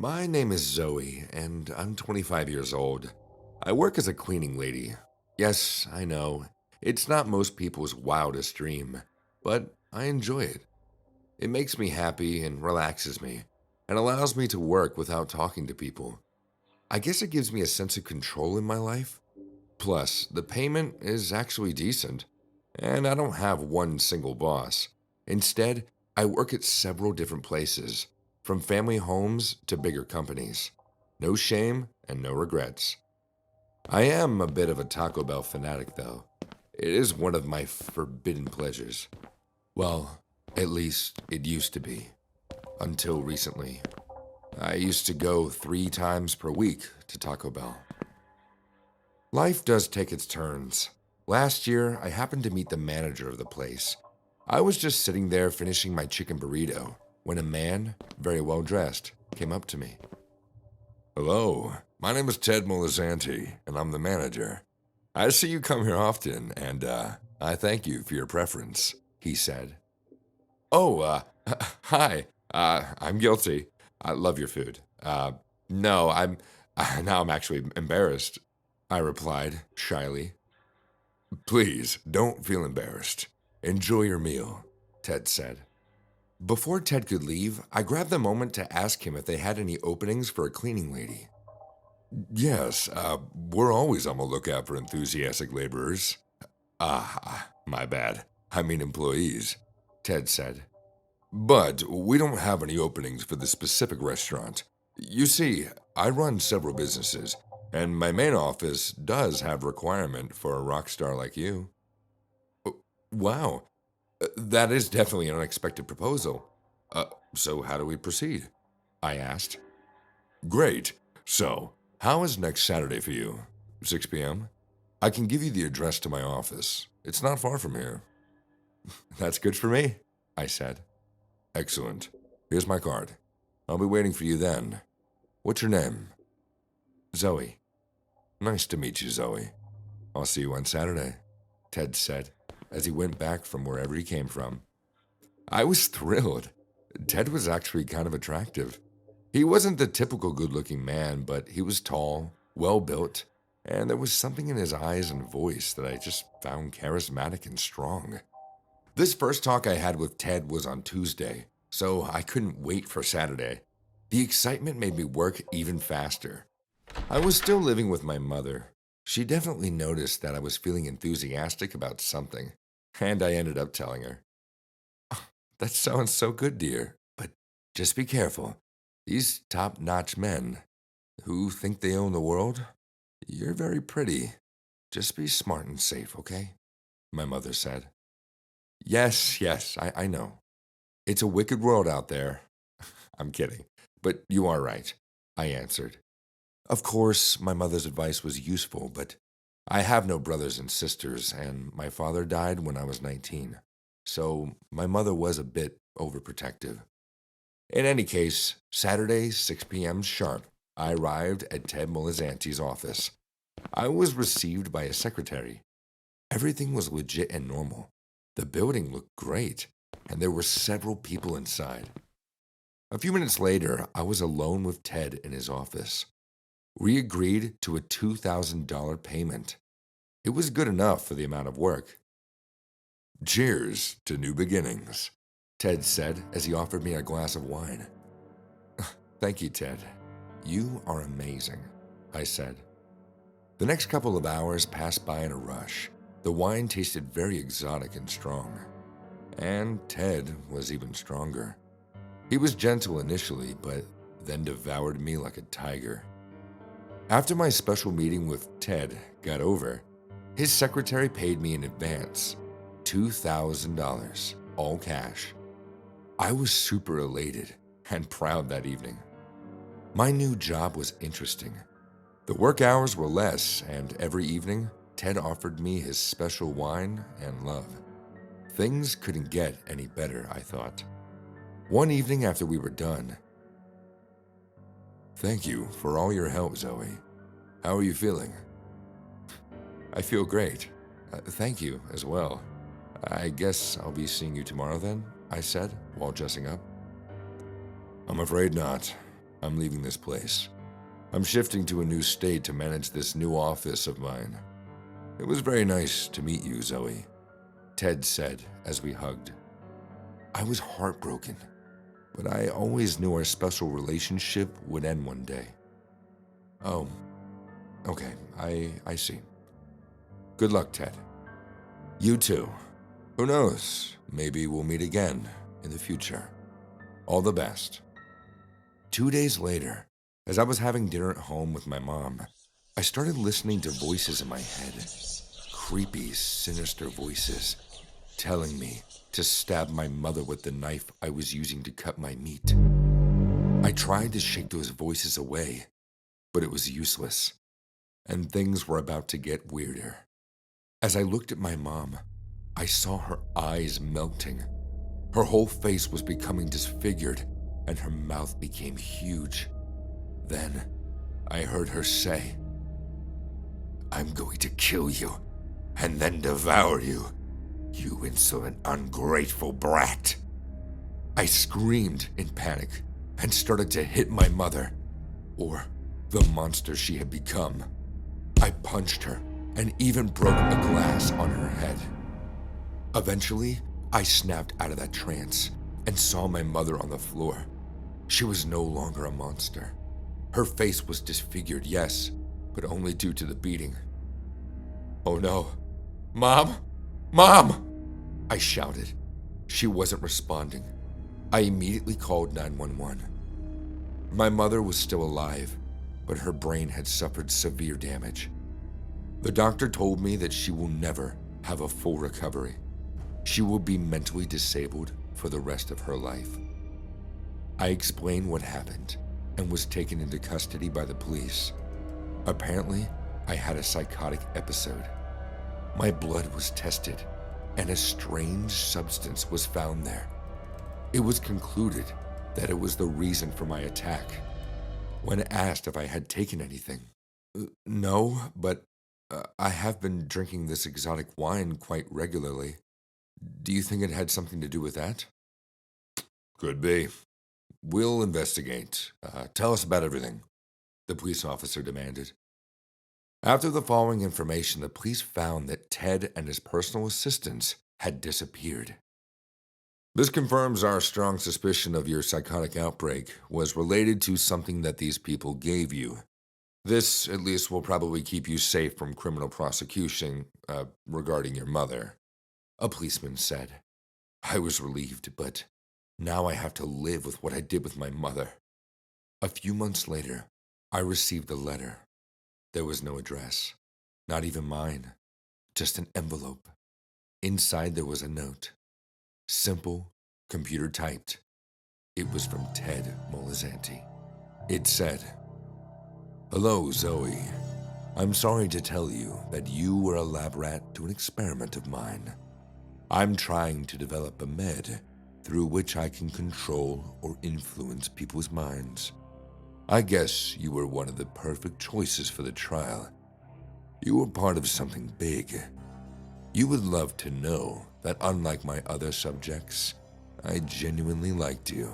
My name is Zoe, and I'm 25 years old. I work as a cleaning lady. Yes, I know, it's not most people's wildest dream, but I enjoy it. It makes me happy and relaxes me, and allows me to work without talking to people. I guess it gives me a sense of control in my life. Plus, the payment is actually decent, and I don't have one single boss. Instead, I work at several different places, from family homes to bigger companies. No shame and no regrets. I am a bit of a Taco Bell fanatic, though. It is one of my forbidden pleasures. Well, at least it used to be. Until recently. I used to go 3 times per week to Taco Bell. Life does take its turns. Last year, I happened to meet the manager of the place. I was just sitting there finishing my chicken burrito when a man, very well dressed, came up to me. Hello, my name is Ted Molizanti, and I'm the manager. I see you come here often, and I thank you for your preference, he said. Oh, hi. I'm guilty. I love your food. No, now I'm actually embarrassed, I replied shyly. Please, don't feel embarrassed. Enjoy your meal, Ted said. Before Ted could leave, I grabbed the moment to ask him if they had any openings for a cleaning lady. Yes, we're always on the lookout for enthusiastic laborers. My bad. I mean employees, Ted said. But we don't have any openings for the specific restaurant. You see, I run several businesses, and my main office does have requirement for a rock star like you. Wow, that is definitely an unexpected proposal. Uh, so how do we proceed? I asked. Great. So, how is next Saturday for you? 6 p.m.? I can give you the address to my office. It's not far from here. That's good for me, I said. Excellent. Here's my card. I'll be waiting for you then. What's your name? Zoe. Nice to meet you, Zoe. I'll see you on Saturday, Ted said as he went back from wherever he came from. I was thrilled. Ted was actually kind of attractive. He wasn't the typical good-looking man, but he was tall, well-built, and there was something in his eyes and voice that I just found charismatic and strong. This first talk I had with Ted was on Tuesday, so I couldn't wait for Saturday. The excitement made me work even faster. I was still living with my mother. She definitely noticed that I was feeling enthusiastic about something, and I ended up telling her. That sounds so good, dear, but just be careful. These top-notch men who think they own the world, you're very pretty. Just be smart and safe, okay? My mother said. Yes, I know. It's a wicked world out there. I'm kidding, but you are right, I answered. Of course, my mother's advice was useful, but I have no brothers and sisters, and my father died when I was 19, so my mother was a bit overprotective. In any case, Saturday, 6 p.m. sharp, I arrived at Ted Molizanti's office. I was received by a secretary. Everything was legit and normal. The building looked great, and there were several people inside. A few minutes later, I was alone with Ted in his office. We agreed to a $2,000 payment. It was good enough for the amount of work. Cheers to new beginnings, Ted said as he offered me a glass of wine. Thank you, Ted. You are amazing, I said. The next couple of hours passed by in a rush. The wine tasted very exotic and strong. And Ted was even stronger. He was gentle initially, but then devoured me like a tiger. After my special meeting with Ted got over, his secretary paid me in advance, $2,000, all cash. I was super elated and proud that evening. My new job was interesting. The work hours were less, and every evening, Ted offered me his special wine and love. Things couldn't get any better, I thought. One evening after we were done, thank you for all your help, Zoe. How are you feeling? I feel great. Thank you as well. I guess I'll be seeing you tomorrow then, I said while dressing up. I'm afraid not. I'm leaving this place. I'm shifting to a new state to manage this new office of mine. It was very nice to meet you, Zoe, Ted said as we hugged. I was heartbroken, but I always knew our special relationship would end one day. Oh, okay, I see. Good luck, Ted. You too. Who knows, maybe we'll meet again in the future. All the best. 2 days later, as I was having dinner at home with my mom, I started listening to voices in my head. Creepy, sinister voices telling me to stab my mother with the knife I was using to cut my meat. I tried to shake those voices away, but it was useless, and things were about to get weirder. As I looked at my mom, I saw her eyes melting. Her whole face was becoming disfigured, and her mouth became huge. Then, I heard her say, I'm going to kill you, and then devour you, you insolent, ungrateful brat. I screamed in panic and started to hit my mother, or the monster she had become. I punched her and even broke a glass on her head. Eventually, I snapped out of that trance and saw my mother on the floor. She was no longer a monster. Her face was disfigured, yes, but only due to the beating. Oh no. Mom! Mom! I shouted. She wasn't responding. I immediately called 911. My mother was still alive, but her brain had suffered severe damage. The doctor told me that she will never have a full recovery. She will be mentally disabled for the rest of her life. I explained what happened and was taken into custody by the police. Apparently, I had a psychotic episode. My blood was tested, and a strange substance was found there. It was concluded that it was the reason for my attack. When asked if I had taken anything, no, but I have been drinking this exotic wine quite regularly. Do you think it had something to do with that? Could be. We'll investigate. Tell us about everything, the police officer demanded. After the following information, the police found that Ted and his personal assistants had disappeared. This confirms our strong suspicion of your psychotic outbreak was related to something that these people gave you. This, at least, will probably keep you safe from criminal prosecution regarding your mother, a policeman said. I was relieved, but now I have to live with what I did with my mother. A few months later, I received a letter. There was no address, not even mine, just an envelope. Inside there was a note. Simple, computer typed. It was from Ted Muaaah. It said, Hello, Zoe. I'm sorry to tell you that you were a lab rat to an experiment of mine. I'm trying to develop a med through which I can control or influence people's minds. I guess you were one of the perfect choices for the trial. You were part of something big. You would love to know that unlike my other subjects, I genuinely liked you.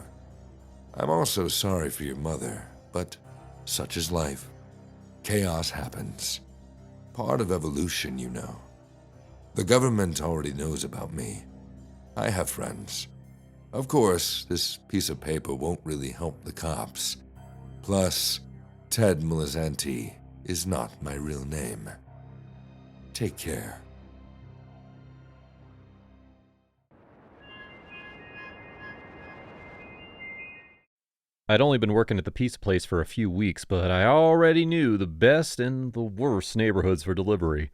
I'm also sorry for your mother, but such is life. Chaos happens. Part of evolution, you know. The government already knows about me. I have friends. Of course, this piece of paper won't really help the cops. Plus, Ted Muaaah is not my real name. Take care. I'd only been working at the pizza place for a few weeks, but I already knew the best and the worst neighborhoods for delivery.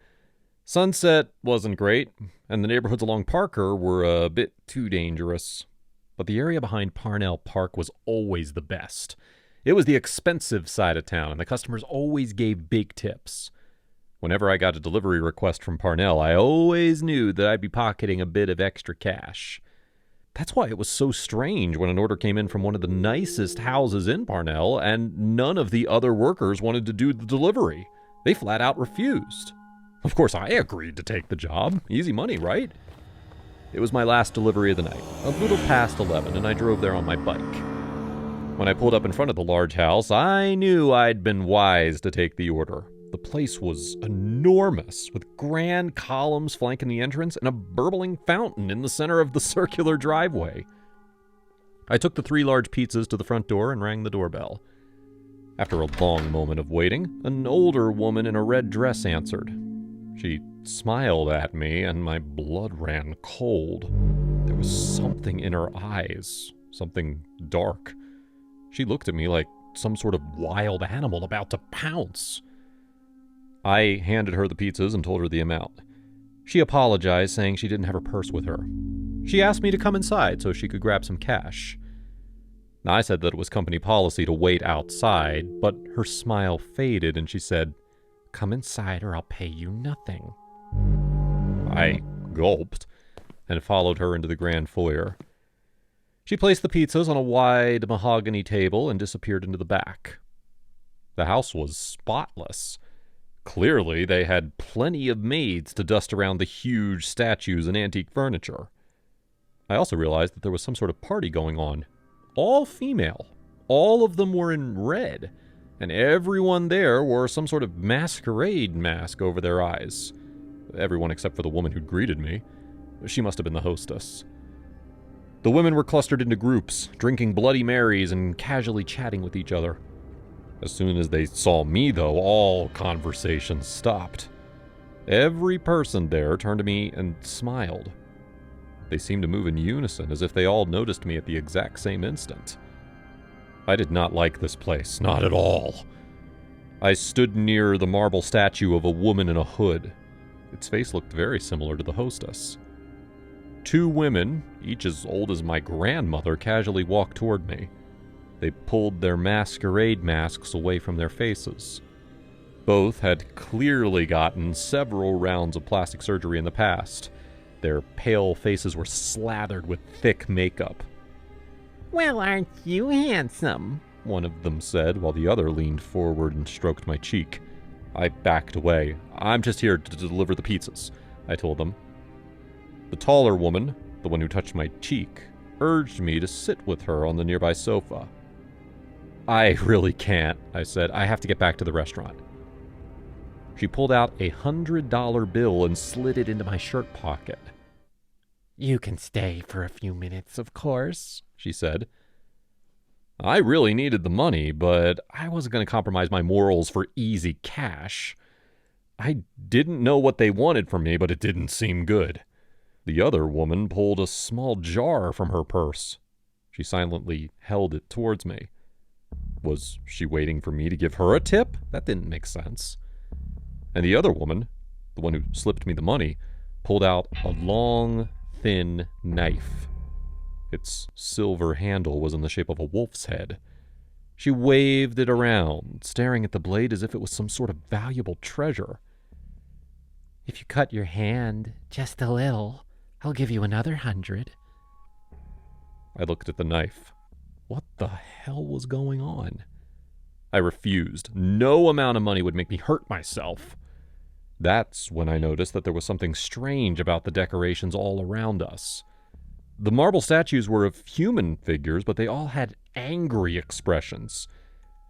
Sunset wasn't great, and the neighborhoods along Parker were a bit too dangerous. But the area behind Parnell Park was always the best. It was the expensive side of town, and the customers always gave big tips. Whenever I got a delivery request from Parnell, I always knew that I'd be pocketing a bit of extra cash. That's why it was so strange when an order came in from one of the nicest houses in Parnell, and none of the other workers wanted to do the delivery. They flat out refused. Of course, I agreed to take the job. Easy money, right? It was my last delivery of the night, a little past 11, and I drove there on my bike. When I pulled up in front of the large house, I knew I'd been wise to take the order. The place was enormous, with grand columns flanking the entrance and a burbling fountain in the center of the circular driveway. I took the 3 large pizzas to the front door and rang the doorbell. After a long moment of waiting, an older woman in a red dress answered. She smiled at me, and my blood ran cold. There was something in her eyes, something dark. She looked at me like some sort of wild animal about to pounce. I handed her the pizzas and told her the amount. She apologized, saying she didn't have her purse with her. She asked me to come inside so she could grab some cash. I said that it was company policy to wait outside, but her smile faded and she said, "Come inside or I'll pay you nothing." I gulped and followed her into the grand foyer. She placed the pizzas on a wide mahogany table and disappeared into the back. The house was spotless. Clearly, they had plenty of maids to dust around the huge statues and antique furniture. I also realized that there was some sort of party going on. All female. All of them were in red, and everyone there wore some sort of masquerade mask over their eyes. Everyone except for the woman who'd greeted me. She must have been the hostess. The women were clustered into groups, drinking Bloody Marys and casually chatting with each other. As soon as they saw me, though, all conversation stopped. Every person there turned to me and smiled. They seemed to move in unison, as if they all noticed me at the exact same instant. I did not like this place, not at all. I stood near the marble statue of a woman in a hood. Its face looked very similar to the hostess. 2 women, each as old as my grandmother, casually walked toward me. They pulled their masquerade masks away from their faces. Both had clearly gotten several rounds of plastic surgery in the past. Their pale faces were slathered with thick makeup. "Well, aren't you handsome?" one of them said, while the other leaned forward and stroked my cheek. I backed away. "I'm just here to deliver the pizzas," I told them. The taller woman, the one who touched my cheek, urged me to sit with her on the nearby sofa. "I really can't," I said. "I have to get back to the restaurant." She pulled out a $100 bill and slid it into my shirt pocket. "You can stay for a few minutes, of course," she said. I really needed the money, but I wasn't going to compromise my morals for easy cash. I didn't know what they wanted from me, but it didn't seem good. The other woman pulled a small jar from her purse. She silently held it towards me. Was she waiting for me to give her a tip? That didn't make sense. And the other woman, the one who slipped me the money, pulled out a long, thin knife. Its silver handle was in the shape of a wolf's head. She waved it around, staring at the blade as if it was some sort of valuable treasure. "If you cut your hand just a little, I'll give you another 100. I looked at the knife. What the hell was going on? I refused. No amount of money would make me hurt myself. That's when I noticed that there was something strange about the decorations all around us. The marble statues were of human figures, but they all had angry expressions.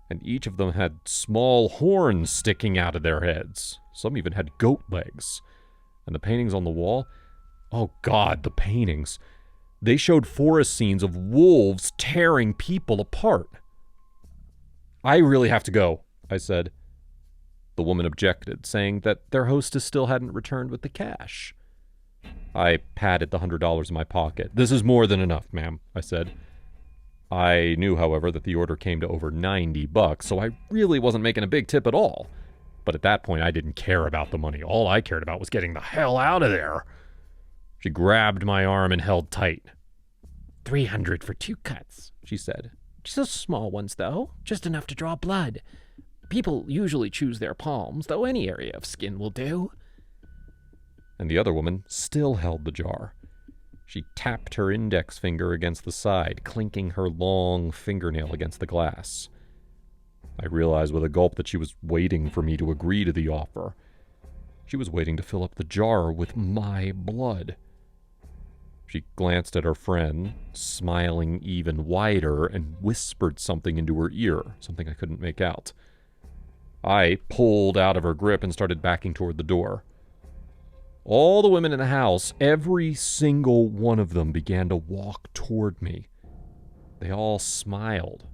And each of them had small horns sticking out of their heads. Some even had goat legs. And the paintings on the wall? Oh God, the paintings. They showed forest scenes of wolves tearing people apart. "I really have to go," I said. The woman objected, saying that their hostess still hadn't returned with the cash. I patted the $100 in my pocket. "This is more than enough, ma'am," I said. I knew, however, that the order came to over $90, so I really wasn't making a big tip at all. But at that point, I didn't care about the money. All I cared about was getting the hell out of there. She grabbed my arm and held tight. 300 for 2 cuts, she said. "Just small ones, though. Just enough to draw blood. People usually choose their palms, though any area of skin will do." And the other woman still held the jar. She tapped her index finger against the side, clinking her long fingernail against the glass. I realized with a gulp that she was waiting for me to agree to the offer. She was waiting to fill up the jar with my blood. She glanced at her friend, smiling even wider, and whispered something into her ear, something I couldn't make out. I pulled out of her grip and started backing toward the door. All the women in the house, every single one of them, began to walk toward me. They all smiled,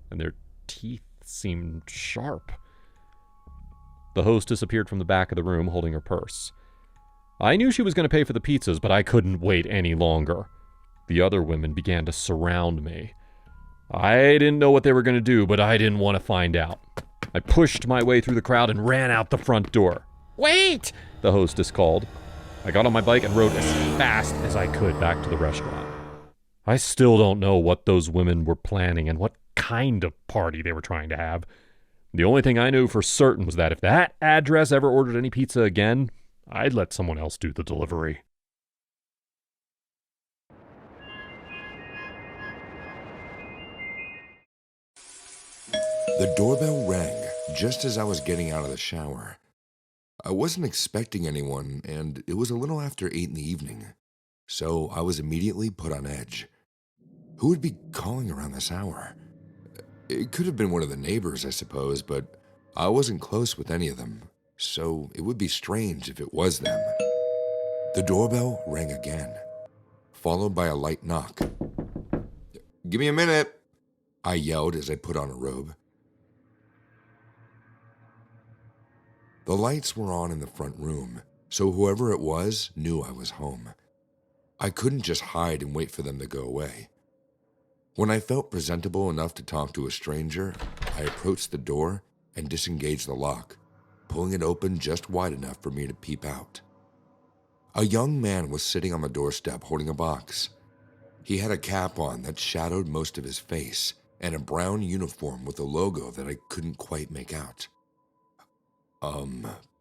and their teeth seemed sharp. The hostess appeared from the back of the room holding her purse. I knew she was going to pay for the pizzas, but I couldn't wait any longer. The other women began to surround me. I didn't know what they were going to do, but I didn't want to find out. I pushed my way through the crowd and ran out the front door. Wait! The hostess called. I got on my bike and rode as fast as I could back to the restaurant. I still don't know what those women were planning and what kind of party they were trying to have. The only thing I knew for certain was that if that address ever ordered any pizza again, I'd let someone else do the delivery. The doorbell rang just as I was getting out of the shower. I wasn't expecting anyone, and it was a little after 8 in the evening, so I was immediately put on edge. Who would be calling around this hour? It could have been one of the neighbors, I suppose, but I wasn't close with any of them, so it would be strange if it was them. The doorbell rang again, followed by a light knock. "Give me a minute," I yelled as I put on a robe. The lights were on in the front room, so whoever it was knew I was home. I couldn't just hide and wait for them to go away. When I felt presentable enough to talk to a stranger, I approached the door and disengaged the lock, pulling it open just wide enough for me to peep out. A young man was sitting on the doorstep holding a box. He had a cap on that shadowed most of his face and a brown uniform with a logo that I couldn't quite make out.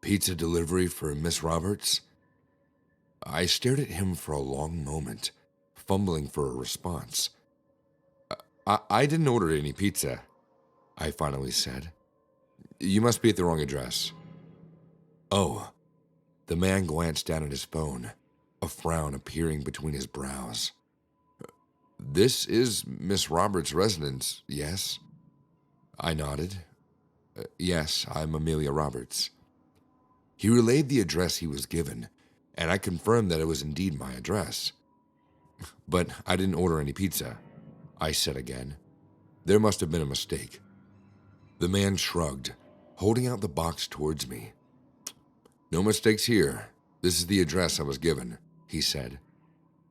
Pizza delivery for Miss Roberts?" I stared at him for a long moment, fumbling for a response. I didn't order any pizza," I finally said. "You must be at the wrong address." "Oh." The man glanced down at his phone, a frown appearing between his brows. "This is Miss Roberts' residence, yes?" I nodded. "Yes, I'm Amelia Roberts." He relayed the address he was given, and I confirmed that it was indeed my address. "But I didn't order any pizza," I said again. "There must have been a mistake." The man shrugged, holding out the box towards me. "No mistakes here. This is the address I was given," he said.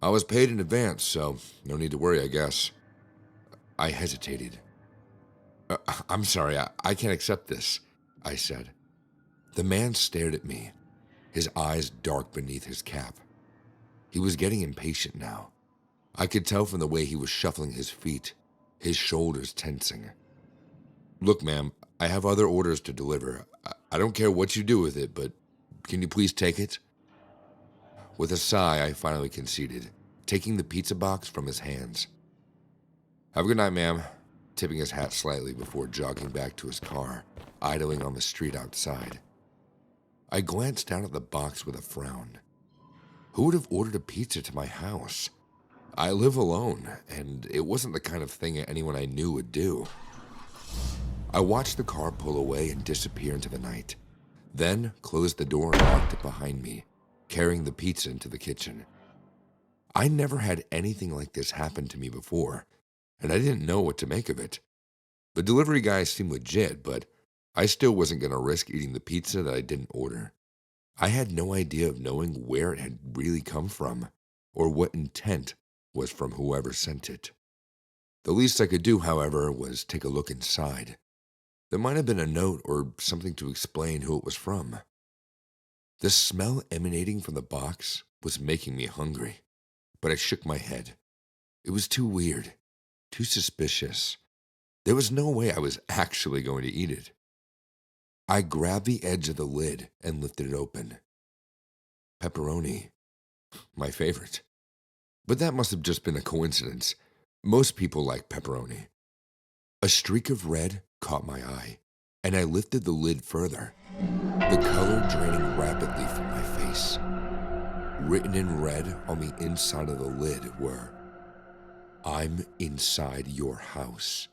"I was paid in advance, so no need to worry, I guess." I hesitated. I'm sorry, I can't accept this," I said. The man stared at me, his eyes dark beneath his cap. He was getting impatient now. I could tell from the way he was shuffling his feet, his shoulders tensing. "Look, ma'am, I have other orders to deliver. I don't care what you do with it, but can you please take it?" With a sigh, I finally conceded, taking the pizza box from his hands. "Have a good night, ma'am," tipping his hat slightly before jogging back to his car, idling on the street outside. I glanced down at the box with a frown. Who would have ordered a pizza to my house? I live alone, and it wasn't the kind of thing anyone I knew would do. I watched the car pull away and disappear into the night, then closed the door and locked it behind me, carrying the pizza into the kitchen. I never had anything like this happen to me before, and I didn't know what to make of it. The delivery guy seemed legit, but I still wasn't going to risk eating the pizza that I didn't order. I had no idea of knowing where it had really come from, or what intent was from whoever sent it. The least I could do, however, was take a look inside. There might have been a note or something to explain who it was from. The smell emanating from the box was making me hungry, but I shook my head. It was too weird, too suspicious. There was no way I was actually going to eat it. I grabbed the edge of the lid and lifted it open. Pepperoni. My favorite. But that must have just been a coincidence. Most people like pepperoni. A streak of red caught my eye, and I lifted the lid further, the color draining rapidly from my face. Written in red on the inside of the lid were, "I'm inside your house."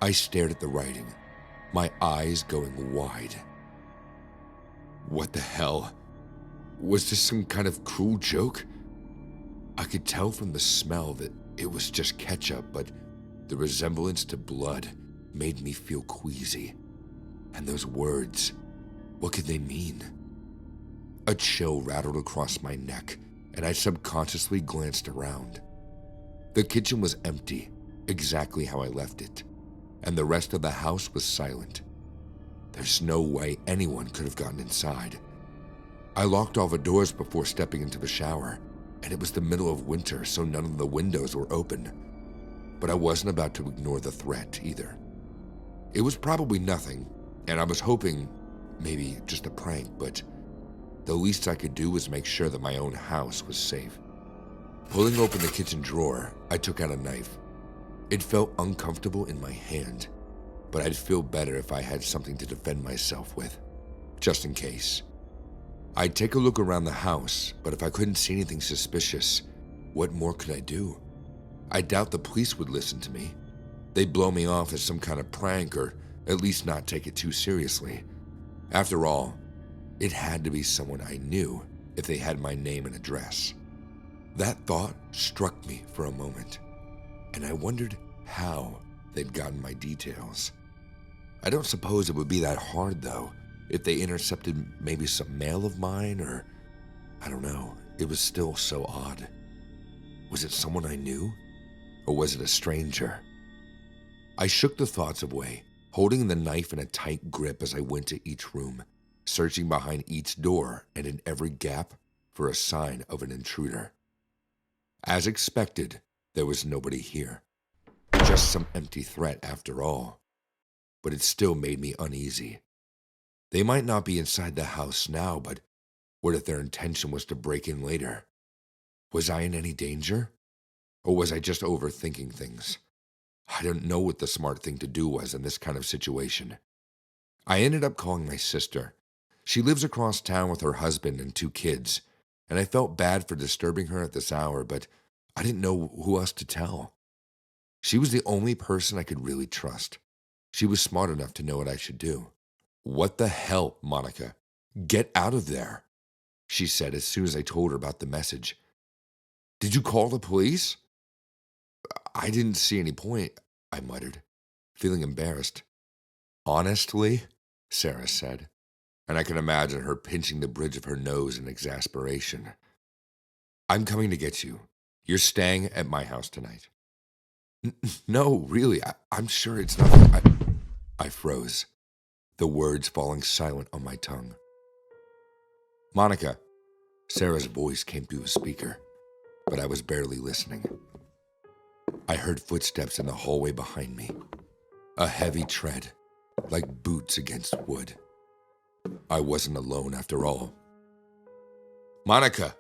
I stared at the writing, my eyes going wide. What the hell? Was this some kind of cruel joke? I could tell from the smell that it was just ketchup, but the resemblance to blood made me feel queasy. And those words, what could they mean? A chill rattled across my neck, and I subconsciously glanced around. The kitchen was empty, exactly how I left it, and the rest of the house was silent. There's no way anyone could have gotten inside. I locked all the doors before stepping into the shower, and it was the middle of winter, so none of the windows were open. But I wasn't about to ignore the threat either. It was probably nothing, and I was hoping maybe just a prank, but the least I could do was make sure that my own house was safe. Pulling open the kitchen drawer, I took out a knife. It felt uncomfortable in my hand, but I'd feel better if I had something to defend myself with, just in case. I'd take a look around the house, but if I couldn't see anything suspicious, what more could I do? I doubt the police would listen to me. They'd blow me off as some kind of prank, or at least not take it too seriously. After all, it had to be someone I knew if they had my name and address. That thought struck me for a moment, and I wondered how they'd gotten my details. I don't suppose it would be that hard, though, if they intercepted maybe some mail of mine, or I don't know. It was still so odd. Was it someone I knew, or was it a stranger? I shook the thoughts away, holding the knife in a tight grip as I went to each room, searching behind each door and in every gap for a sign of an intruder. As expected, there was nobody here. Just some empty threat after all. But it still made me uneasy. They might not be inside the house now, but what if their intention was to break in later? Was I in any danger? Or was I just overthinking things? I didn't know what the smart thing to do was in this kind of situation. I ended up calling my sister. She lives across town with her husband and 2 kids, and I felt bad for disturbing her at this hour, but I didn't know who else to tell. She was the only person I could really trust. She was smart enough to know what I should do. "What the hell, Monica? Get out of there," she said as soon as I told her about the message. "Did you call the police?" "I didn't see any point," I muttered, feeling embarrassed. "Honestly," Sarah said, and I can imagine her pinching the bridge of her nose in exasperation, "I'm coming to get you. You're staying at my house tonight." No, really, I'm sure it's nothing." I froze, the words falling silent on my tongue. "Monica," Sarah's voice came through the speaker, but I was barely listening. I heard footsteps in the hallway behind me, a heavy tread, like boots against wood. I wasn't alone after all. "Monica,"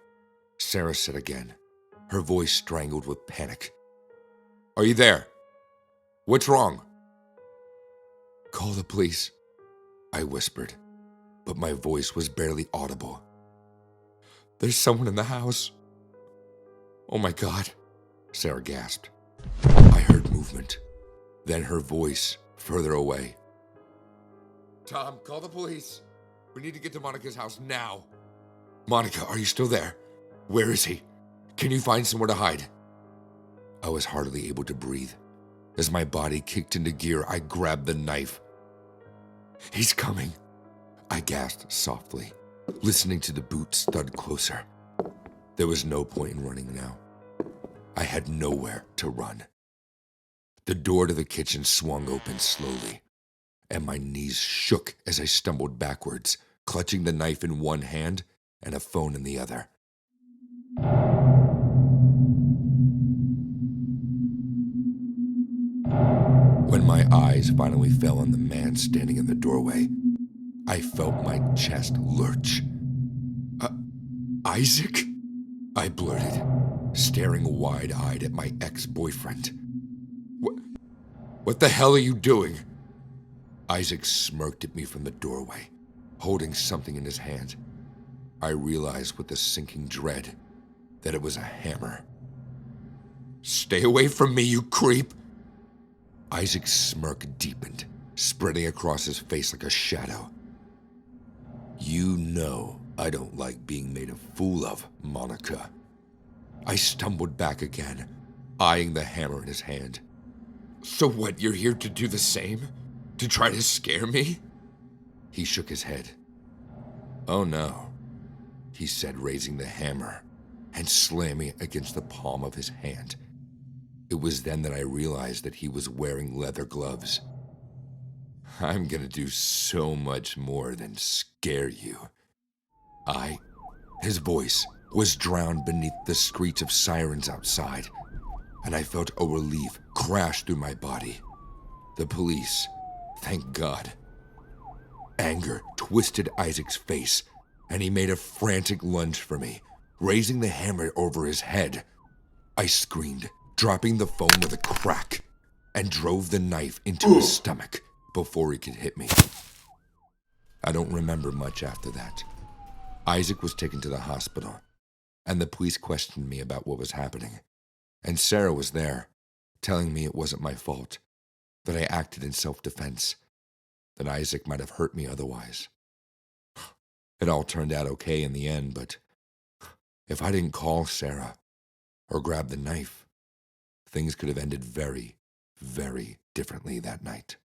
Sarah said again, her voice strangled with panic. "Are you there? What's wrong?" "Call the police," I whispered, but my voice was barely audible. "There's someone in the house." "Oh my God," Sarah gasped. I heard movement, then her voice further away. "Tom, call the police. We need to get to Monica's house now." "Monica, are you still there? Where is he? Can you find somewhere to hide?" I was hardly able to breathe. As my body kicked into gear, I grabbed the knife. "He's coming," I gasped softly, listening to the boots thud closer. There was no point in running now. I had nowhere to run. The door to the kitchen swung open slowly, and my knees shook as I stumbled backwards, clutching the knife in one hand and a phone in the other. When my eyes finally fell on the man standing in the doorway, I felt my chest lurch. "Isaac?" I blurted, staring wide-eyed at my ex-boyfriend. What the hell are you doing?" Isaac smirked at me from the doorway, holding something in his hand. I realized with a sinking dread that it was a hammer. "Stay away from me, you creep!" Isaac's smirk deepened, spreading across his face like a shadow. "You know I don't like being made a fool of, Monica." I stumbled back again, eyeing the hammer in his hand. "So what, you're here to do the same? To try to scare me?" He shook his head. "Oh no," he said, raising the hammer and slamming it against the palm of his hand. It was then that I realized that he was wearing leather gloves. "I'm gonna do so much more than scare you." His voice was drowned beneath the screech of sirens outside, and I felt a relief crash through my body. The police, thank God. Anger twisted Isaac's face, and he made a frantic lunge for me, raising the hammer over his head. I screamed, dropping the phone with a crack, and drove the knife into his stomach before he could hit me. I don't remember much after that. Isaac was taken to the hospital, and the police questioned me about what was happening. And Sarah was there, telling me it wasn't my fault, that I acted in self-defense, that Isaac might have hurt me otherwise. It all turned out okay in the end, but if I didn't call Sarah or grab the knife, things could have ended very, very differently that night.